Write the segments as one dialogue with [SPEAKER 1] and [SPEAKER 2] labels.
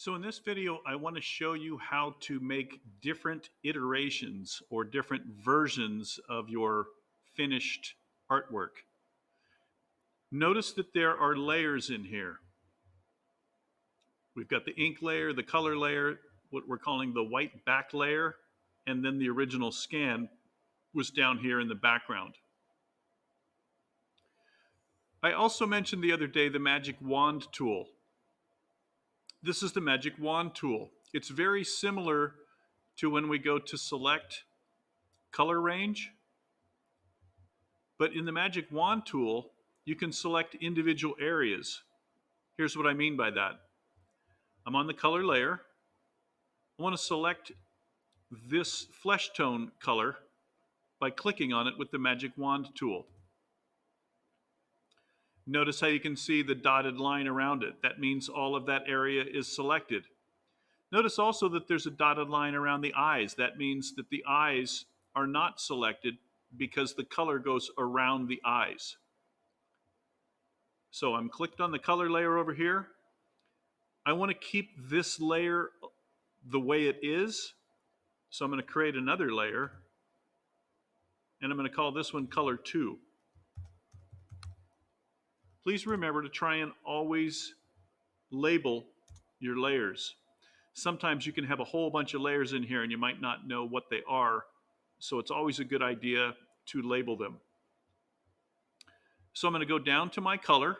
[SPEAKER 1] So in this video, I want to show you how to make different iterations or different versions of your finished artwork. Notice that there are layers in here. We've got the ink layer, the color layer, what we're calling the white back layer, and then the original scan was down here in the background. I also mentioned the other day the magic wand tool. This is the magic wand tool. It's very similar to when we go to select color range. But in the magic wand tool, you can select individual areas. Here's what I mean by that. I'm on the color layer. I want to select this flesh tone color by clicking on it with the magic wand tool. Notice how you can see the dotted line around it. That means all of that area is selected. Notice also that there's a dotted line around the eyes. That means that the eyes are not selected because the color goes around the eyes. So I'm clicked on the color layer over here. I want to keep this layer the way it is. So I'm going to create another layer. And I'm going to call this one color 2. Please remember to try and always label your layers. Sometimes you can have a whole bunch of layers in here and you might not know what they are. So it's always a good idea to label them. So I'm going to go down to my color.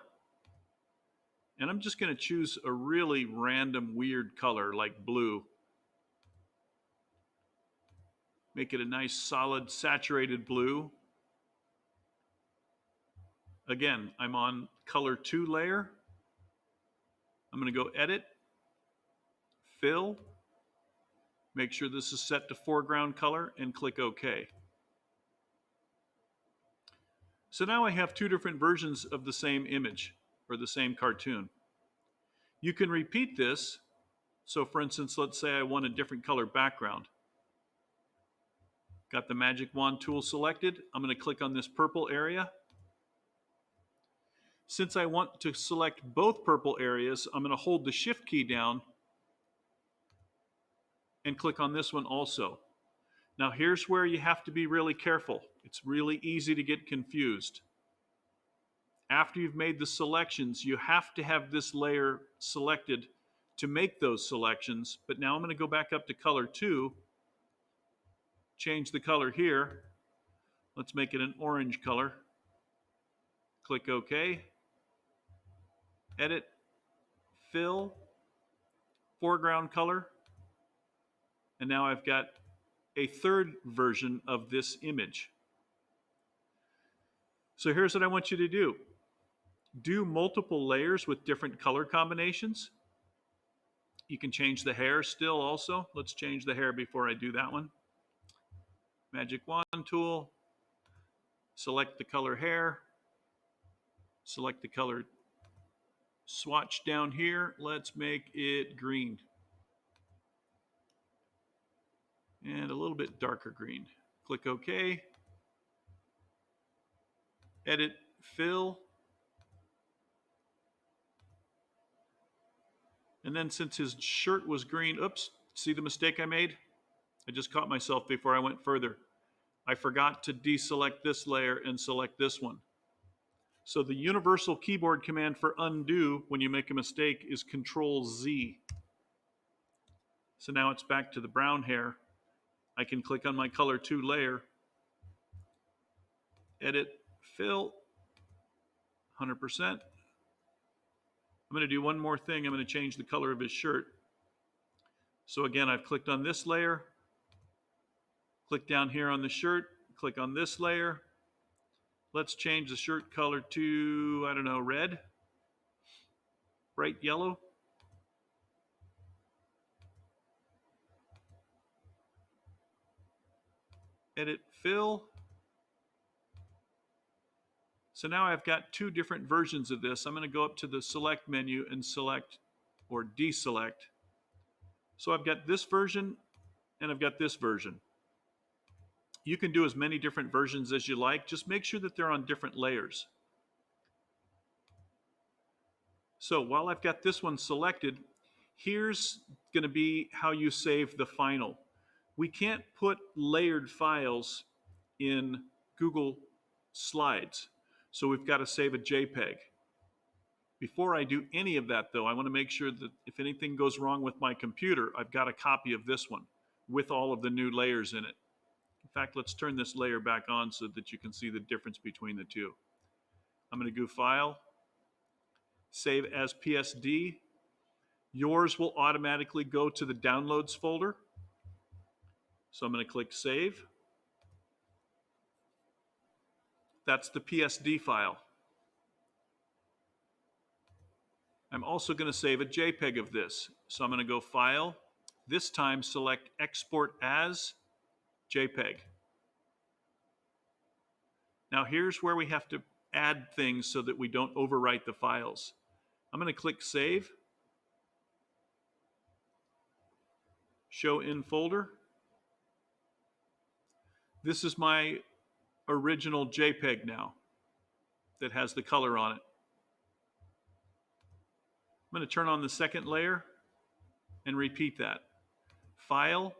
[SPEAKER 1] And I'm just going to choose a really random, weird color like blue. Make it a nice, solid, saturated blue. Again, I'm on color 2 layer. I'm going to go edit, fill, make sure this is set to foreground color, and click OK. So now I have two different versions of the same image or the same cartoon. You can repeat this. So for instance, let's say I want a different color background. Got the magic wand tool selected. I'm going to click on this purple area. Since I want to select both purple areas, I'm going to hold the shift key down and click on this one also. Now here's where you have to be really careful. It's really easy to get confused. After you've made the selections, you have to have this layer selected to make those selections. But now I'm going to go back up to color 2, change the color here. Let's make it an orange color. Click OK. Edit, fill, foreground color. And now I've got a third version of this image. So here's what I want you to do. Do multiple layers with different color combinations. You can change the hair still also. Let's change the hair before I do that one. Magic wand tool. Select the color hair. Select the color swatch down here. Let's make it green. And a little bit darker green. Click OK. Edit, fill. And then since his shirt was green, oops, see the mistake I made? I just caught myself before I went further. I forgot to deselect this layer and select this one. So the universal keyboard command for undo when you make a mistake is Control Z. So now it's back to the brown hair. I can click on my color 2 layer, edit, fill, 100%. I'm going to do one more thing. I'm going to change the color of his shirt. So again, I've clicked on this layer, click down here on the shirt, click on this layer. Let's change the shirt color to, I don't know, red, bright yellow. Edit, fill. So now I've got two different versions of this. I'm going to go up to the select menu and select or deselect. So I've got this version and I've got this version. You can do as many different versions as you like. Just make sure that they're on different layers. So while I've got this one selected, Here's going to be how you save the final. We can't put layered files in Google Slides, so we've got to save a JPEG. Before I do any of that, though, I want to make sure that if anything goes wrong with my computer, I've got a copy of this one with all of the new layers in it. In fact, let's turn this layer back on so that you can see the difference between the two. I'm going to go File, Save as PSD. Yours will automatically go to the Downloads folder. So I'm going to click Save. That's the PSD file. I'm also going to save a JPEG of this. So I'm going to go File. This time select Export as JPEG. Now here's where we have to add things so that we don't overwrite the files. I'm going to click Save. Show in folder. This is my original JPEG now that has the color on it. I'm going to turn on the second layer and repeat that. File,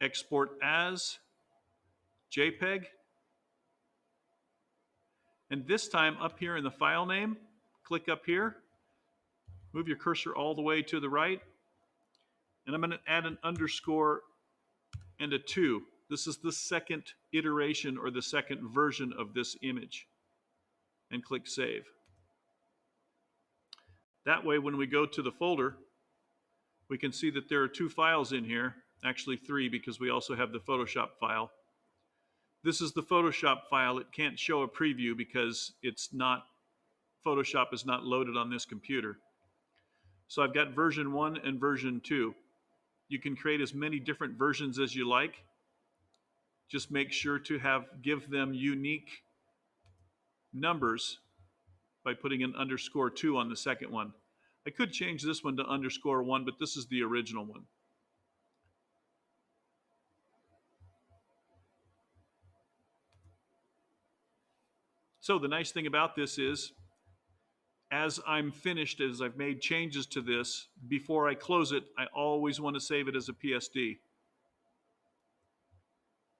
[SPEAKER 1] Export as, JPEG. And this time up here in the file name, click up here, move your cursor all the way to the right, and I'm going to add an underscore and a 2. This is the second iteration or the second version of this image. And click Save. That way, when we go to the folder, we can see that there are 2 files in here, actually 3 because we also have the Photoshop file. This is the Photoshop file. It can't show a preview because Photoshop is not loaded on this computer. So I've got version 1 and version 2. You can create as many different versions as you like. Just make sure to give them unique numbers by putting an underscore 2 on the second one. I could change this one to underscore 1, but this is the original one. So the nice thing about this is, as I'm finished, as I've made changes to this, before I close it, I always want to save it as a PSD.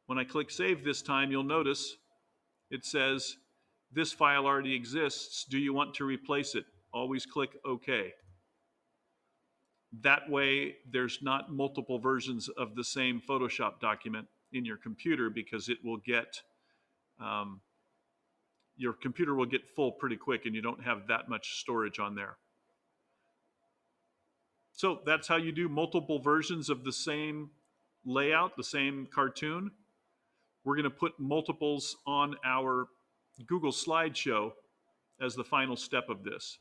[SPEAKER 1] When I click Save this time, you'll notice it says, this file already exists. Do you want to replace it? Always click OK. That way, there's not multiple versions of the same Photoshop document in your computer because it will get, your computer will get full pretty quick and you don't have that much storage on there. So that's how you do multiple versions of the same layout, the same cartoon. We're going to put multiples on our Google slideshow as the final step of this.